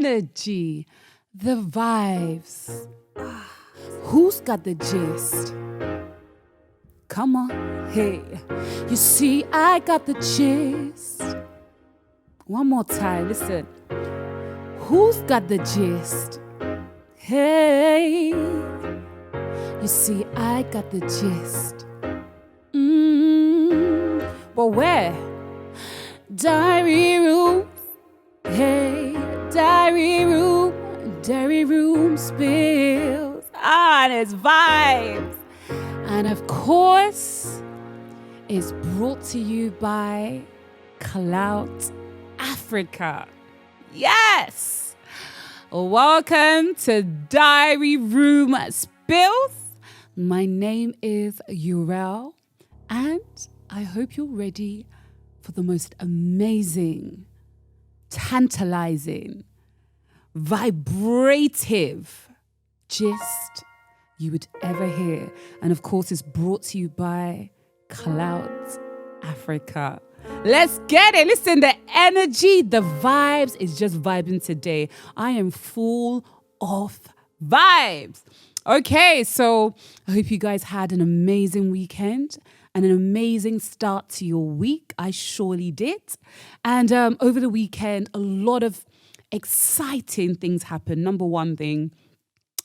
energy, the vibes. Who's got the gist? Come on, hey. You see, I got the gist. One more time, listen. Who's got the gist? Hey. You see, I got the gist. But where? Diary room. Hey, diary room spills. And it's vibes. And of course, it's brought to you by Clout Africa. Yes! Welcome to Diary Room Spills. My name is Urel, and I hope you're ready for the most amazing, tantalizing, vibrative gist you would ever hear. And of course, it's brought to you by Clout Africa. Let's get it. Listen, the energy, the vibes is just vibing today. I am full of vibes. Okay, so I hope you guys had an amazing weekend and an amazing start to your week. I surely did. And over the weekend, a lot of exciting things happened. Number one thing,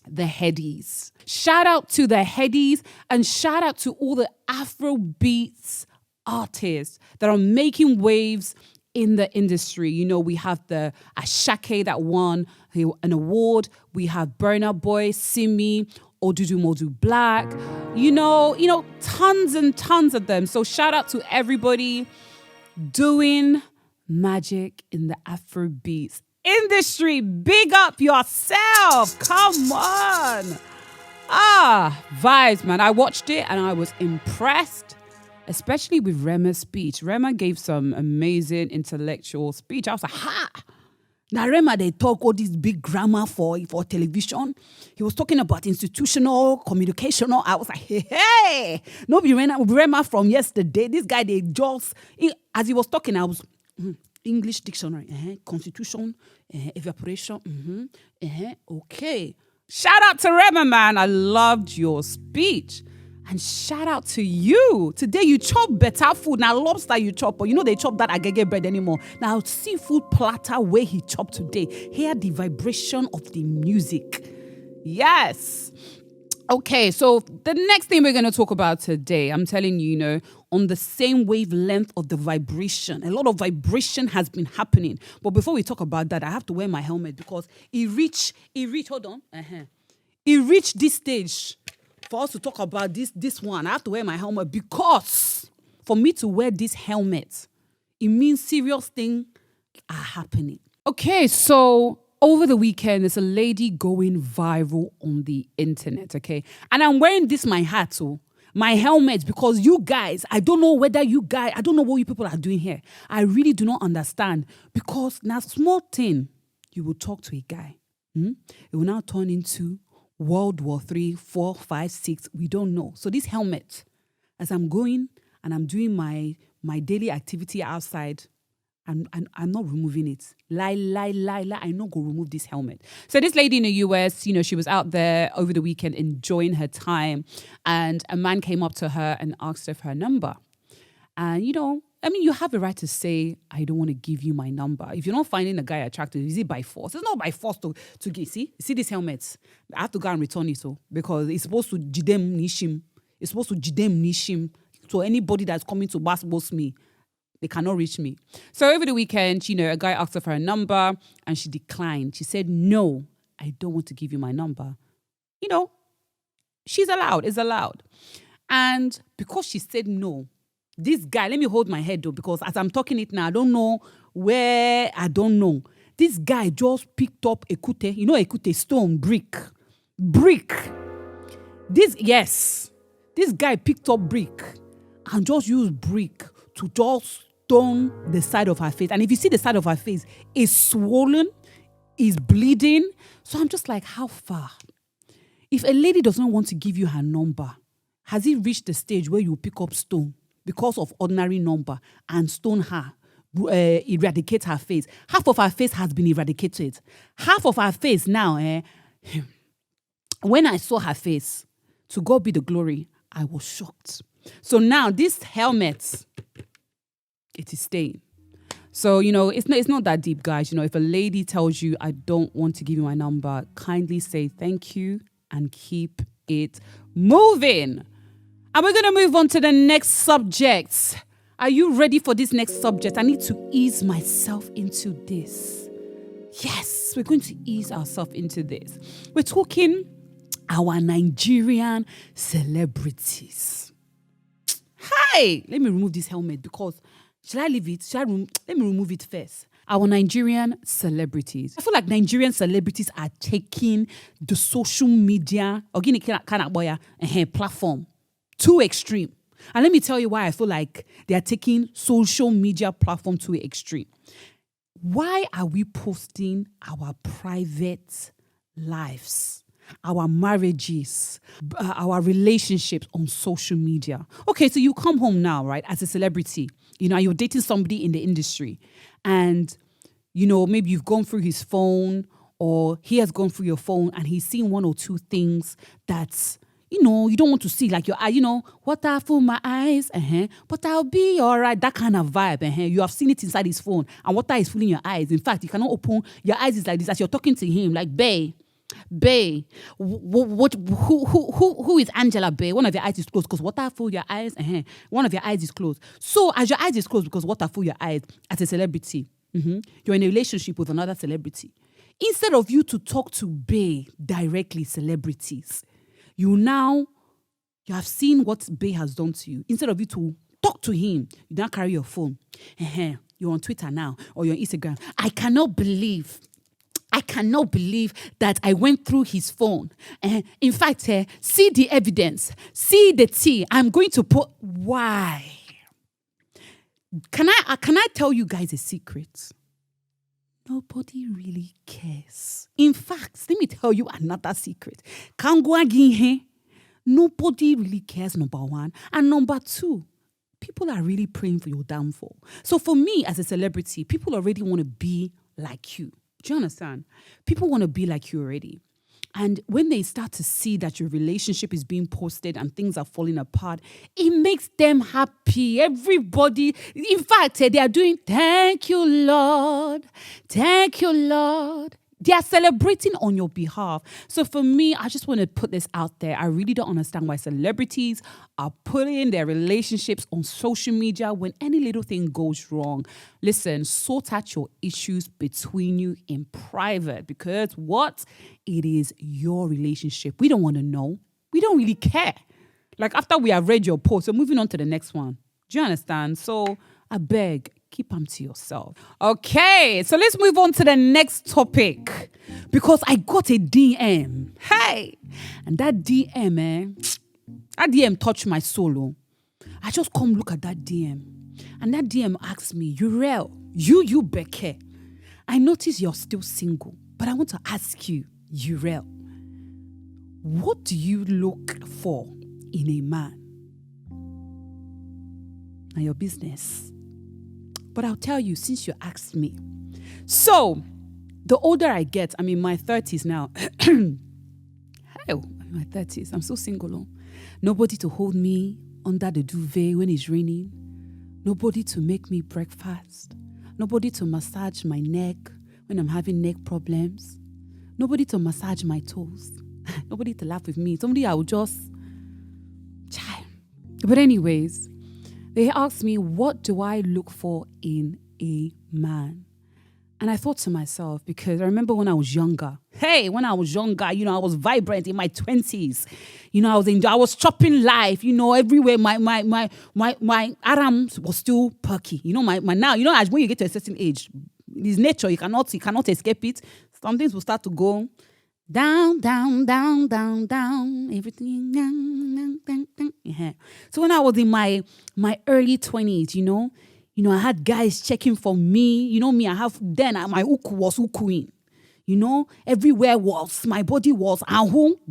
the Headies. Shout out to the Headies and shout out to all the Afrobeats artists that are making waves in the industry. You know, we have the Ashake that won an award. We have Burna Boy, Simi, Odudu Modu Black. You know, tons and tons of them. So shout out to everybody doing magic in the Afrobeats industry. Big up yourself. Come on. Vibes, man. I watched it and I was impressed, especially with Rema's speech. Rema gave some amazing intellectual speech. I was like, Now Rema, they talk all this big grammar for television. He was talking about institutional, communicational. I was like, hey, no be Rema from yesterday. This guy, as he was talking, I was, English dictionary, constitution, evaporation, okay. Shout out to Rema, man. I loved your speech. And shout out to you. Today you chop better food. Now lobster you chop, but they chop that agege bread anymore. Now seafood platter where he chopped today. Hear the vibration of the music. Yes. Okay, so the next thing we're going to talk about today, I'm telling you, on the same wavelength of the vibration. A lot of vibration has been happening. But before we talk about that, I have to wear my helmet because it reached this stage. For us to talk about this one, I have to wear my helmet because for me to wear this helmet, it means serious things are happening. Okay, so over the weekend, there's a lady going viral on the internet, okay? And I'm wearing my hat, so my helmet, because you guys, I don't know what you people are doing here. I really do not understand because now small thing, you will talk to a guy. It will now turn into World War 3, 4, 5, 6, we don't know. So this helmet, as I'm going and I'm doing my daily activity outside, I'm not removing it. Lie, I'm not going to remove this helmet. So this lady in the US, she was out there over the weekend enjoying her time, and a man came up to her and asked her for her number. And, you have a right to say, I don't want to give you my number. If you're not finding a guy attractive, is it by force? It's not by force to get. See these helmets? I have to go and return it, because it's supposed to jidem nishim. It's supposed to jidem nishim. So anybody that's coming to boss me, they cannot reach me. So over the weekend, a guy asked her for her number and she declined. She said, no, I don't want to give you my number. She's allowed. It's allowed. And because she said no, this guy, let me hold my head though, because as I'm talking it now, I don't know where, I don't know. This guy just picked up ekute, ekute, stone, brick. This guy picked up brick and just used brick to just stone the side of her face. And if you see the side of her face, it's swollen, it's bleeding. So I'm just like, how far? If a lady does not want to give you her number, has it reached the stage where you pick up stone because of ordinary number and stone her, eradicate her face. Half of her face has been eradicated. Half of her face now, when I saw her face, to God be the glory, I was shocked. So now this helmet, it is staying. So, it's not that deep, guys. If a lady tells you, I don't want to give you my number, kindly say thank you and keep it moving. And we're going to move on to the next subject. Are you ready for this next subject? I need to ease myself into this. Yes, we're going to ease ourselves into this. We're talking our Nigerian celebrities. Hi, let me remove this helmet because should I leave it? Let me remove it first. Our Nigerian celebrities. I feel like Nigerian celebrities are taking the social media platform too extreme. And let me tell you why I feel like they are taking social media platform to extreme. Why are we posting our private lives, our marriages, our relationships on social media? Okay, so you come home now, right, as a celebrity. You're dating somebody in the industry and, maybe you've gone through his phone or he has gone through your phone and he's seen one or two things that's, you don't want to see, like your eye, water full my eyes, but I'll be all right, that kind of vibe, You have seen it inside his phone and water is filling your eyes. In fact, you cannot open, your eyes is like this as you're talking to him, like, bae, who is Angela Bay? One of your eyes is closed because water full your eyes. One of your eyes is closed. So as your eyes is closed because water full your eyes, as a celebrity, you're in a relationship with another celebrity. Instead of you to talk to Bay directly, celebrities, you have seen what Bay has done to you. Instead of you to talk to him, you now carry your phone. You're on Twitter now or you're on Instagram. I cannot believe that I went through his phone. In fact, see the evidence. See the tea. I'm going to put... Why? Can I tell you guys a secret? Nobody really cares. In fact, let me tell you another secret. Nobody really cares, number one. And number two, people are really praying for your downfall. So for me, as a celebrity, people already want to be like you. Do you understand? People want to be like you already. And when they start to see that your relationship is being posted and things are falling apart, it makes them happy. Everybody, in fact, they are doing, thank you, Lord. Thank you, Lord. They are celebrating on your behalf. So for me, I just want to put this out there. I really don't understand why celebrities are putting their relationships on social media when any little thing goes wrong. Listen, sort out your issues between you in private because what? It is your relationship. We don't want to know. We don't really care. Like after we have read your post, we're moving on to the next one. Do you understand? So I beg, keep them to yourself. Okay, so let's move on to the next topic because I got a DM. Hey, and that DM touched my soul. I just come look at that DM, and that DM asked me, Uriel, you Becky, I notice you're still single, but I want to ask you, Uriel, what do you look for in a man? Now your business. But I'll tell you, since you asked me. So, the older I get, I'm in my 30s now. Hell, I'm in my 30s. I'm so single. Nobody to hold me under the duvet when it's raining. Nobody to make me breakfast. Nobody to massage my neck when I'm having neck problems. Nobody to massage my toes. Nobody to laugh with me. Somebody I will just... But anyways... They asked me, what do I look for in a man? And I thought to myself, because I remember when I was younger. When I was younger, I was vibrant in my 20s. I was chopping life, everywhere. My arms was still perky. Now, as when you get to a certain age, it's nature, you cannot escape it. Some things will start to go down, down, down, down, down, everything down, down, down. Yeah. So when I was in my early 20s, I had guys checking for me. Me, my uku was ukuing. Everywhere my body was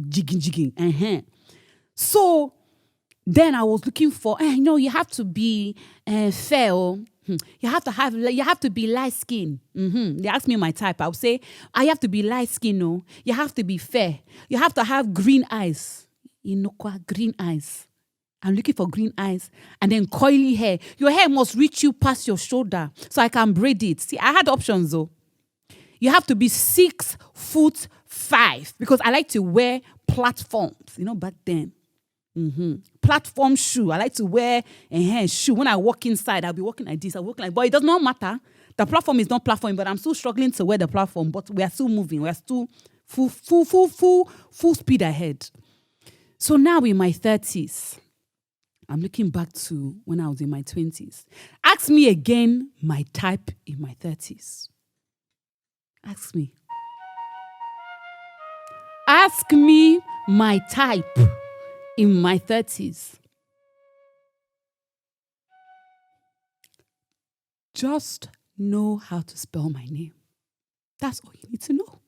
jigging. So then I was looking for, you have to be fair. You have to be light skin. They ask me my type. I'll say, I have to be light skin. No, you have to be fair. You have to have green eyes. Green eyes. I'm looking for green eyes. And then coily hair. Your hair must reach you past your shoulder so I can braid it. See, I had options though. You have to be 6'5" because I like to wear platforms. Back then. Platform shoe. I like to wear a shoe. When I walk inside, I'll be walking like this. I'll walk like, but it does not matter. The platform is not platform, but I'm still struggling to wear the platform. But we are still moving. We are still full speed ahead. So now in my 30s, I'm looking back to when I was in my 20s. Ask me again my type in my 30s. Ask me. Ask me my type in my 30s. Just know how to spell my name. That's all you need to know.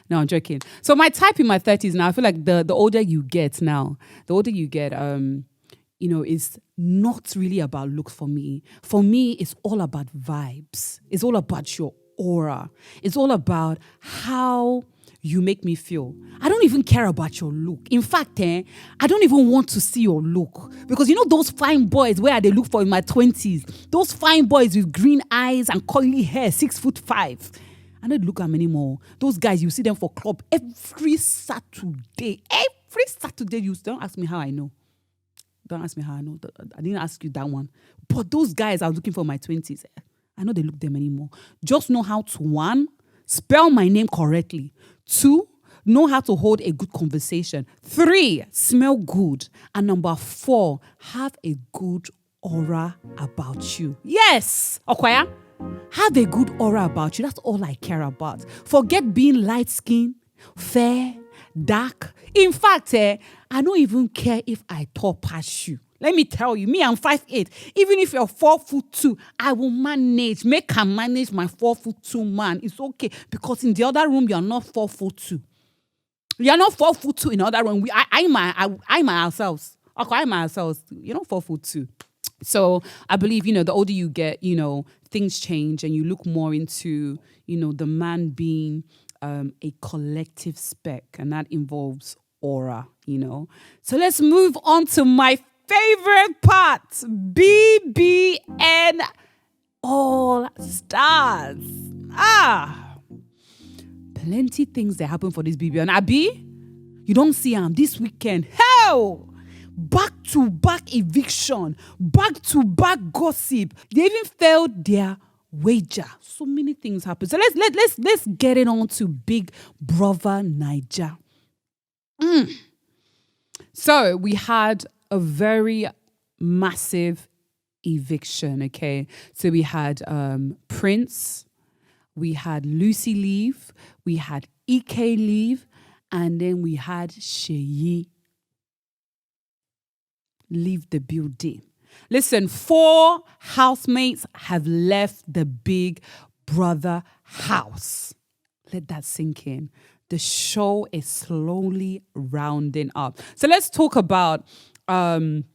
No, I'm joking. So my type in my 30s now, I feel like the older you get, is not really about looks for me. For me, it's all about vibes. It's all about your aura. It's all about how you make me feel. I don't even care about your look. In fact, I don't even want to see your look. Because those fine boys, where they look for in my 20s? Those fine boys with green eyes and curly hair, 6'5". I don't look at them anymore. Those guys, you see them for club every Saturday. Every Saturday, don't ask me how I know. Don't ask me how I know. I didn't ask you that one. But those guys I was looking for in my 20s, I know they look them anymore. Just know how to, 1, spell my name correctly. 2, know how to hold a good conversation. 3, smell good. And number 4, have a good aura about you. Yes, Okoya. Have a good aura about you. That's all I care about. Forget being light-skinned, fair, dark. In fact, I don't even care if I tall past you. Let me tell you, me, I'm 5'8". Even if you're 4'2", I will manage. Make her manage my 4'2" man. It's okay. Because in the other room, you're not 4'2". You're not 4'2" in the other room. I'm ourselves. Okay, I'm ourselves. You're not 4'2". So I believe, the older you get, things change and you look more into, the man being a collective spec, and that involves aura, So let's move on to my favorite part, BBN All Stars. Plenty things that happen for this BBN. Abi, you don't see them this weekend. Hell! Back-to-back eviction, back-to-back gossip. They even failed their wager. So many things happen. So let's get it on to Big Brother Naija. So we had a very massive eviction. Okay, so we had Prince, we had Lucy leave, we had Ike leave, and then we had Seyi leave the building. Listen, 4 housemates have left the Big Brother house. Let that sink in. The show is slowly rounding up. So let's talk about the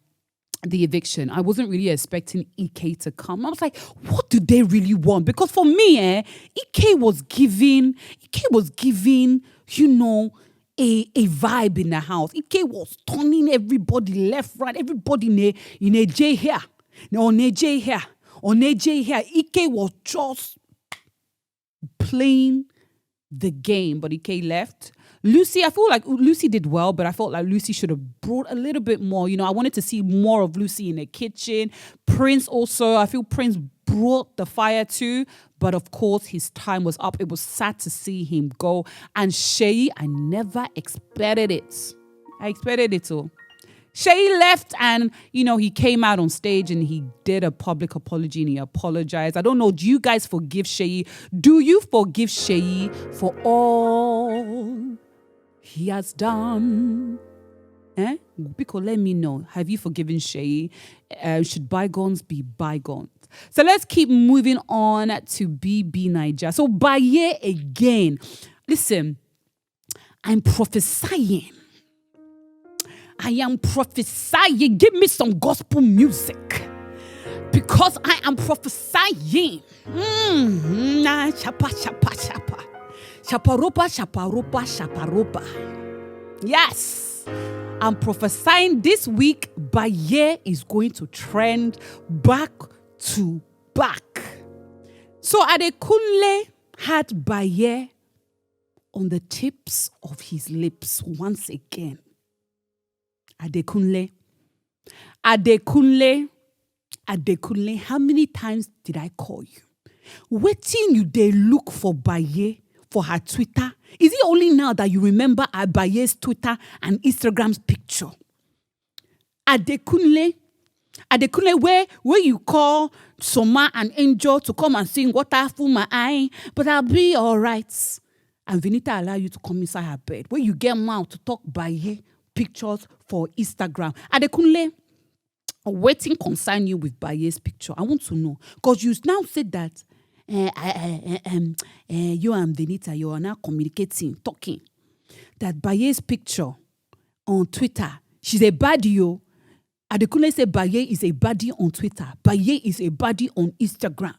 eviction. I wasn't really expecting Ike to come. I was like, what do they really want? Because for me, Ike was giving, a vibe in the house. Ike was turning everybody left, right, everybody in a J here. On a J here. Ike was just playing the game, but Ike left. Lucy, I feel like Lucy did well, but I felt like Lucy should have brought a little bit more. I wanted to see more of Lucy in the kitchen. Prince also, I feel Prince brought the fire too, but of course his time was up. It was sad to see him go. And Seyi, I never expected it. I expected it too. Seyi left and, he came out on stage and he did a public apology and he apologized. I don't know, do you guys forgive Seyi? Do you forgive Seyi for all he has done? Because let me know. Have you forgiven Seyi? Should bygones be bygones? So let's keep moving on to BB Naija. So Baye again. Listen, I'm prophesying. I am prophesying. Give me some gospel music. because I am prophesying. Shapa, shapa, shapa. Shaparopa, shaparopa, shaparopa. Yes. I'm prophesying this week, Baye is going to trend back to back. So Adekunle had Baye on the tips of his lips once again. Adekunle, how many times did I call you? Waiting you they look for Baye for her Twitter. Is it only now that you remember Baye's Twitter and Instagram's picture? Adekunle, where you call Soma and Angel to come and sing Water Full My Eye, but I'll be all right. And Venita allow you to come inside her bed. Where you get mouth to talk Baye pictures for Instagram. Adekunle, waiting concern you with Baye's picture. I want to know. Because you now said that you and Venita, you are now communicating, talking. That Baye's picture on Twitter, she's a baddie. Adekunle said Baye is a baddie on Twitter. Baye is a baddie on Instagram.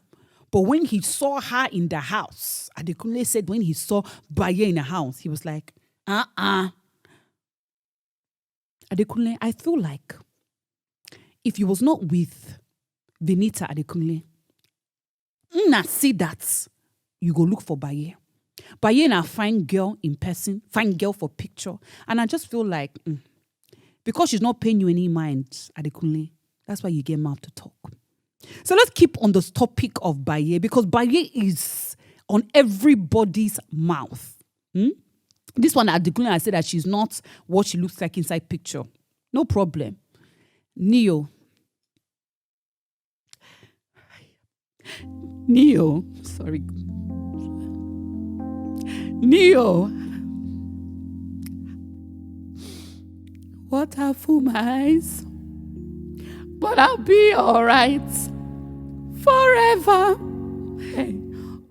But when he saw her in the house, Adekunle said when he saw Baye in the house, he was like, Adekunle, I feel like if you was not with Venita Adekunle, I see that you go look for Baye. Baye na fine girl in person, fine girl for picture. And I just feel like, because she's not paying you any mind, Adekunle, that's why you get mouth to talk. So let's keep on this topic of Baye, because Baye is on everybody's mouth. This one, Adekunle, I said that she's not what she looks like inside picture. No problem. Neo, sorry. Neo, what are full my eyes? But I'll be all right forever. Hey,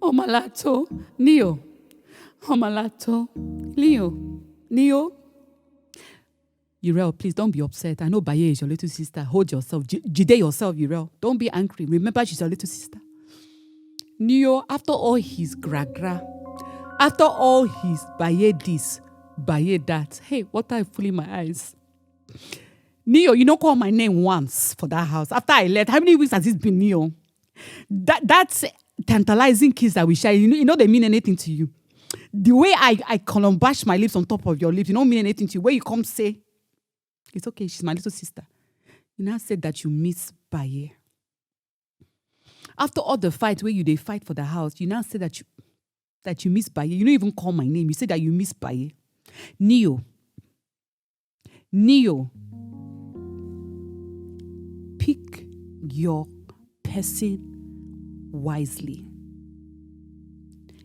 Omalato, Neo, Omalato, Neo. Urel, please don't be upset. I know Baye is your little sister. Hold yourself. Jide yourself, Urel. Don't be angry. Remember, she's your little sister. Neo, after all his gra-gra, after all his Baye this, Baye that, hey, what are you fooling my eyes? Neo, you don't call my name once for that house. After I left, how many weeks has it been, Neo? That's tantalizing kiss that we share. You know they mean anything to you. The way I bash my lips on top of your lips, you don't mean anything to you. Where you come say, it's okay, she's my little sister. You now said that you miss Baye. After all the fight where they fight for the house, you now say that you miss Baye. You don't even call my name. You say that you miss Baye. Neo. Pick your person wisely.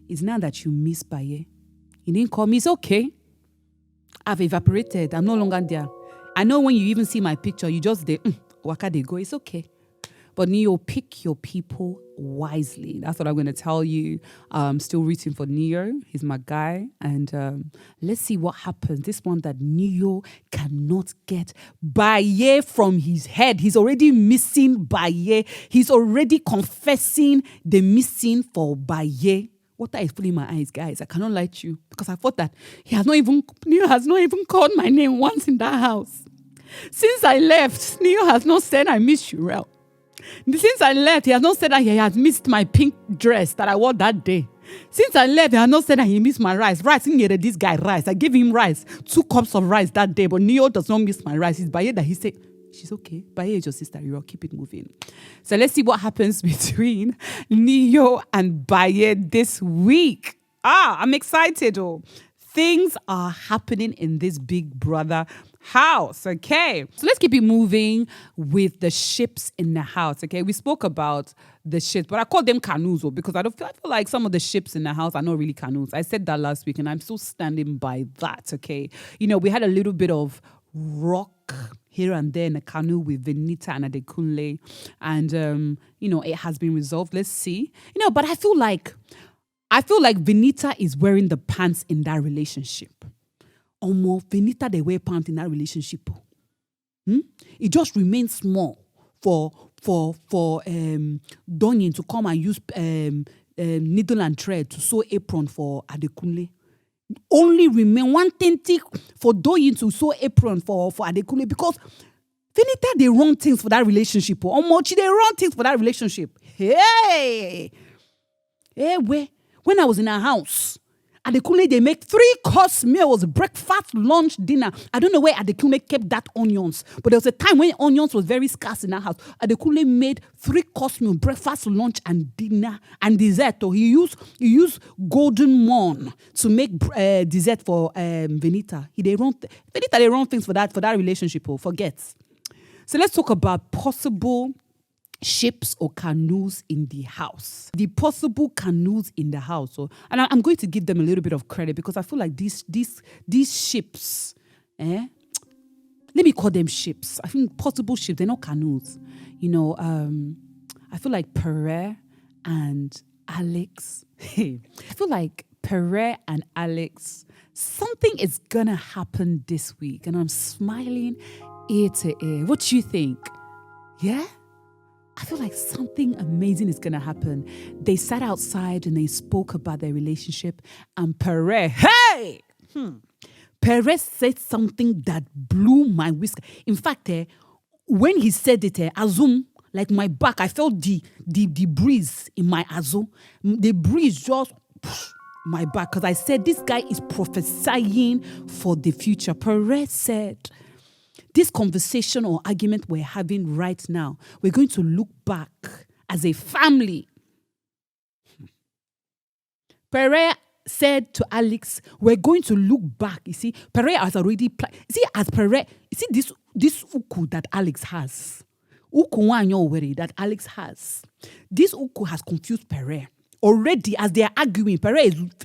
It's now that you miss Baye. You didn't call me. It's okay. I've evaporated. I'm no longer there. I know when you even see my picture, you just waka they go. It's okay. But Neo, pick your people wisely. That's what I'm going to tell you. Still rooting for Neo. He's my guy. And let's see what happens. This one that Neo cannot get Baye from his head. He's already missing Baye. He's already confessing the missing for Baye. What are you fooling my eyes, guys? I cannot lie to you. Because I thought that Neo has not even called my name once in that house. Since I left, Neo has not said I miss you, Rel. Since I left, he has not said that he has missed my pink dress that I wore that day. Since I left, he has not said that he missed my rice. Rice, this guy rice. I gave him rice, 2 cups of rice that day, but Neo does not miss my rice. It's Baye that he said, she's okay. Baye is your sister. You'll keep it moving. So let's see what happens between Neo and Baye this week. I'm excited. Things are happening in this Big Brother house. Okay. So let's keep it moving with the ships in the house. Okay. We spoke about the ships, but I call them canoes because I feel like some of the ships in the house are not really canoes. I said that last week and I'm still standing by that. Okay. We had a little bit of rock here and there in a canoe with Venita and Adekunle. And, it has been resolved. Let's see. But I feel like Venita is wearing the pants in that relationship. Venita, they wear pants in that relationship. It just remains small for for Donyin to come and use needle and thread to sew apron for Adekunle. Only remain 120 for Donyin to sew apron for Adekunle, because Venita, they run things for that relationship. Omochi, they run things for that relationship. Hey, when I was in her house, Adekunle, they make 3-course meals, breakfast, lunch, dinner. I don't know where Adekunle kept that onions, but there was a time when onions was very scarce in our house. Adekunle made 3-course meal, breakfast, lunch, and dinner, and dessert. So he used golden morn to make dessert for Venita. They run things for that relationship. Forget. So let's talk about possible ships or canoes in the house. The possible canoes in the house. And I'm going to give them a little bit of credit, because I feel like these ships, let me call them ships. I think possible ships, they're not canoes. I feel like Pere and Alex. I feel like Pere and Alex, something is gonna happen this week, and I'm smiling ear to ear. What do you think? Yeah? I feel like something amazing is going to happen. They sat outside and they spoke about their relationship. And Pere said something that blew my whisker. In fact, when he said it, Azum, like my back, I felt the breeze in my Azum. The breeze just my back, because I said, this guy is prophesying for the future. Pere said, this conversation or argument we're having right now, we're going to look back as a family. Pere said to Alex, we're going to look back. You see, Pere has already this uku that Alex has. Uku that Alex has. This uku has confused Pere. Already, as they are arguing, Pere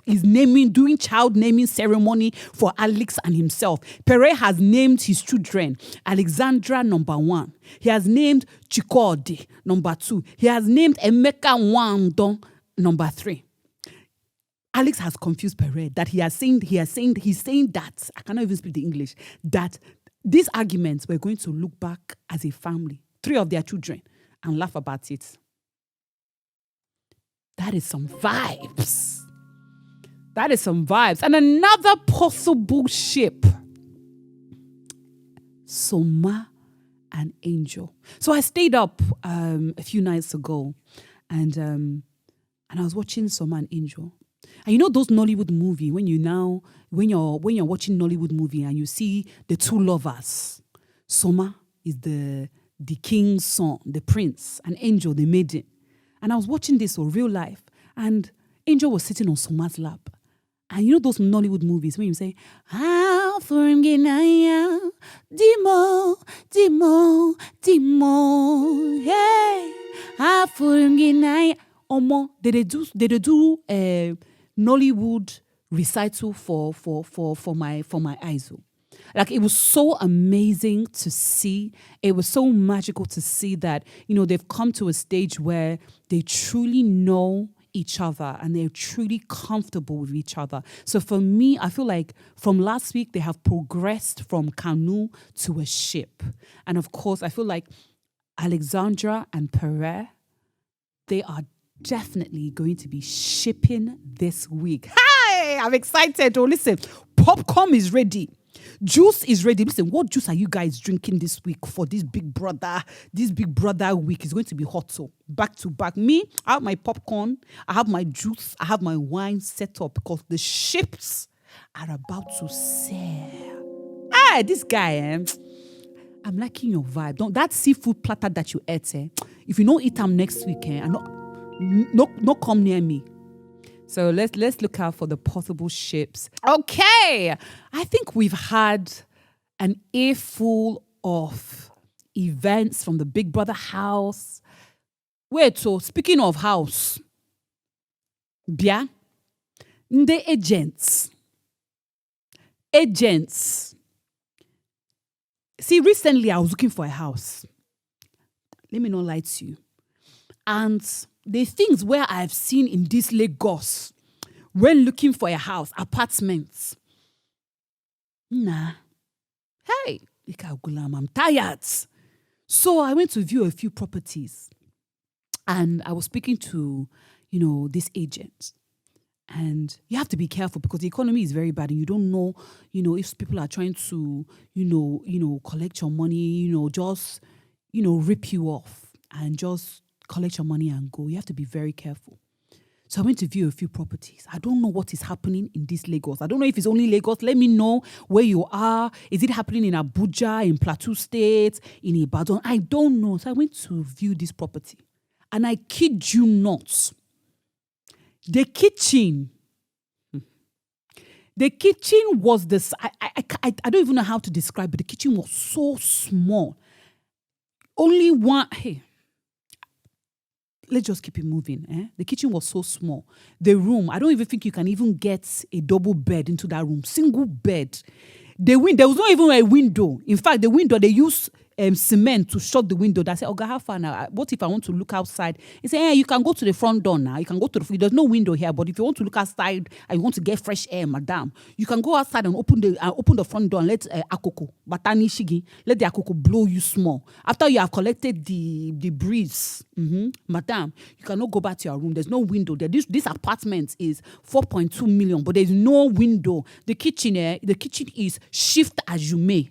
is doing child naming ceremony for Alex and himself. Pere has named his children Alexandra, number 1. He has named Chikodi, number 2. He has named Emeka Wandon, number 3. Alex has confused Pere that he's saying that, I cannot even speak the English, that these arguments, we're going to look back as a family, 3 of their children, and laugh about it. That is some vibes. And another possible ship, Soma and Angel. So I stayed up a few nights ago, and I was watching Soma and Angel. And you know those Nollywood movie when you're watching Nollywood movie and you see the 2 lovers. Soma is the king's son, the prince, and Angel the maiden. And I was watching this on real life, and Angel was sitting on Soma's lap. And you know those Nollywood movies when you say, Dimo, hey, Omo, they do Nollywood recital for my eyes. Like, it was so amazing to see. It was so magical to see that, they've come to a stage where they truly know each other and they're truly comfortable with each other. So for me, I feel like from last week, they have progressed from canoe to a ship. And of course, I feel like Alexandra and Pere, they are definitely going to be shipping this week. Hi, I'm excited. Oh, listen, popcorn is ready. Juice is ready. Listen, what juice are you guys drinking this week for this big brother? This big brother week is going to be hot. So back to back. Me, I have my popcorn. I have my juice. I have my wine set up because the ships are about to sail. Ah, this guy, I'm liking your vibe. That seafood platter that you ate, if you don't eat them next week, and not come near me. So let's look out for the possible ships. Okay, I think we've had an earful of events from the Big Brother house. Wait, so speaking of house, the agents. See, recently I was looking for a house. Let me not lie to you. And the things where I've seen in this Lagos when looking for a house, apartments. Nah. Hey, I'm tired. So I went to view a few properties and I was speaking to, this agent. And you have to be careful because the economy is very bad and you don't know, if people are trying to, collect your money, just, rip you off and just collect your money and go. You have to be very careful. So I went to view a few properties. I don't know what is happening in this Lagos. I don't know if it's only Lagos. Let me know where you are. Is it happening in Abuja, in Plateau State, in Ibadan? I don't know. So I went to view this property. And I kid you not, the kitchen was this. I don't even know how to describe it. The kitchen was so small. Only one. Hey, let's just keep it moving. The kitchen was so small. The room, I don't even think you can even get a double bed into that room. Single bed. There was not even a window. In fact, the window, they used cement to shut the window. That said, how far now? What if I want to look outside? He said, you can go to the front door now. You can go to there's no window here, but if you want to look outside and you want to get fresh air, madam, you can go outside and open the front door and let Akoko, Batani Shigi, let the Akoko blow you small. After you have collected the breeze, madam, you cannot go back to your room. There's no window there. This apartment is 4.2 million, but there's no window. The kitchen is shift as you may.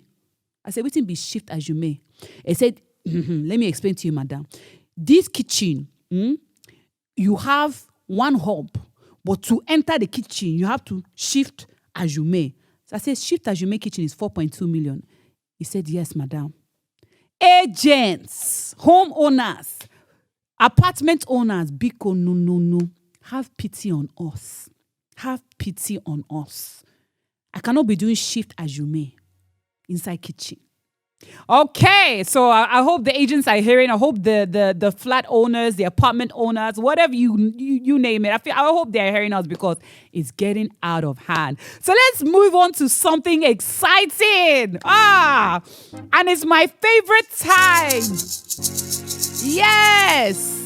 I said, waiting be shift as you may. I said, let me explain to you, madam. This kitchen, you have one hub, but to enter the kitchen, you have to shift as you may. So I said, shift as you may kitchen is 4.2 million. He said, yes, madam. Agents, homeowners, apartment owners, Biko, no. Have pity on us. Have pity on us. I cannot be doing shift as you may inside kitchen. Okay, so I hope the agents are hearing. I hope the flat owners, the apartment owners, whatever you name it. I hope they're hearing us because it's getting out of hand. So let's move on to something exciting. And it's my favorite time. Yes.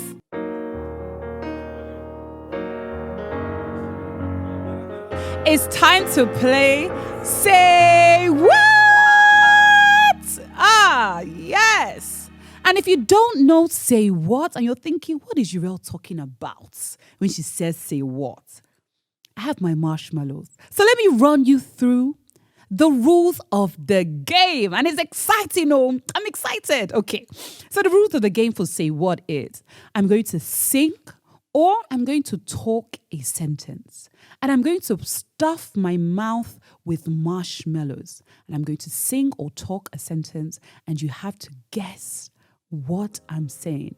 It's time to play Say What? Yes. And if you don't know Say What, and you're thinking, what is Urel talking about when she says say what? I have my marshmallows. So let me run you through the rules of the game. And it's exciting. I'm excited. Okay. So the rules of the game for Say What is, I'm going to sing or I'm going to talk a sentence. And I'm going to stuff my mouth with marshmallows. And I'm going to sing or talk a sentence. And you have to guess what I'm saying.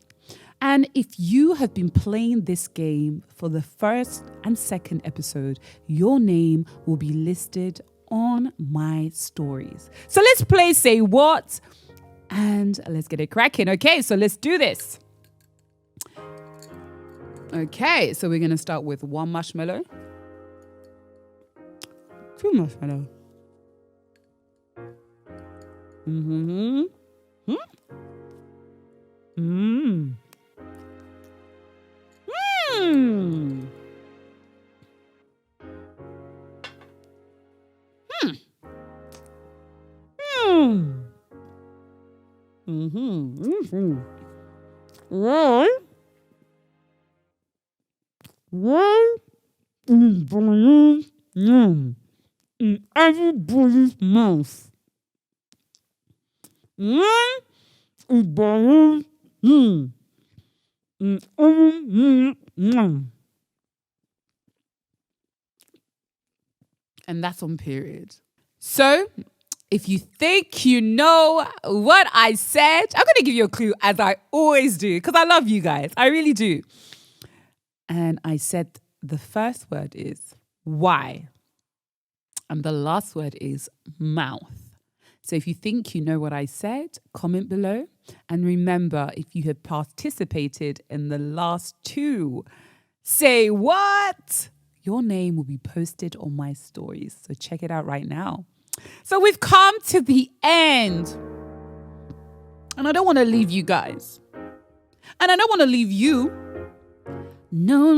And if you have been playing this game for the first and second episode, your name will be listed on my stories. So let's play Say What. And let's get it cracking. Okay, so let's do this. Okay, so we're going to start with one marshmallow. 2 marshmallow. Mm. In everybody's mouth. And that's on period. So, if you think you know what I said, I'm going to give you a clue as I always do because I love you guys. I really do. And I said the first word is why. And the last word is mouth. So if you think you know what I said, comment below. And remember, if you have participated in the last 2, Say What? Your name will be posted on my stories. So check it out right now. So we've come to the end. And I don't want to leave you guys. And I don't want to leave you. No.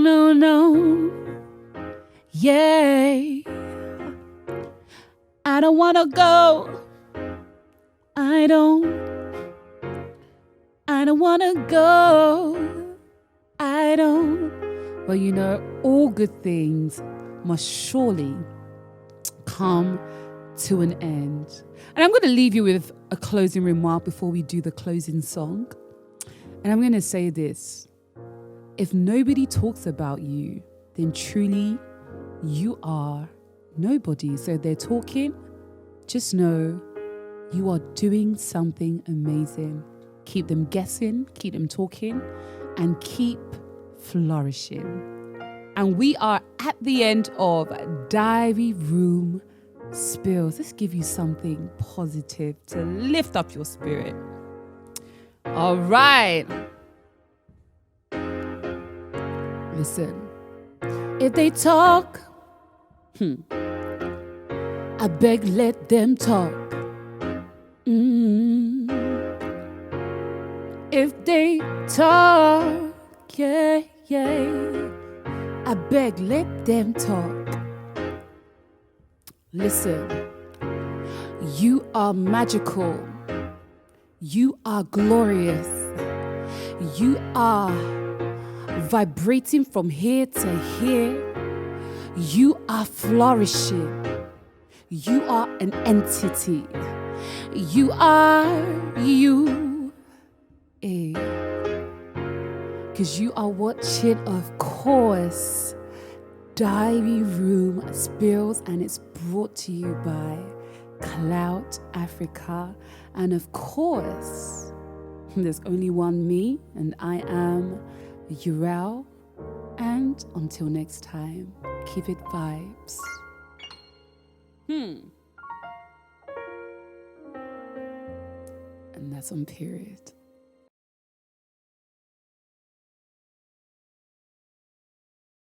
Yay. I don't want to go. I don't. I don't want to go. I don't. Well, you know, all good things must surely come to an end. And I'm going to leave you with a closing remark before we do the closing song. And I'm going to say this. If nobody talks about you, then truly you are nobody. So if they're talking, just know you are doing something amazing. Keep them guessing, keep them talking, and keep flourishing. And we are at the end of Diary Room Spills. Let's give you something positive to lift up your spirit. All right. Listen. If they talk, I beg let them talk. If they talk, yeah, I beg let them talk. Listen, you are magical. You are glorious. You are vibrating from here to here. You are flourishing. You are an entity. You are you. Because you are watching, of course, Diary Room Spills, and it's brought to you by Clout Africa. And of course, there's only one me, and I am Urel. And until next time, keep it vibes. And that's on period.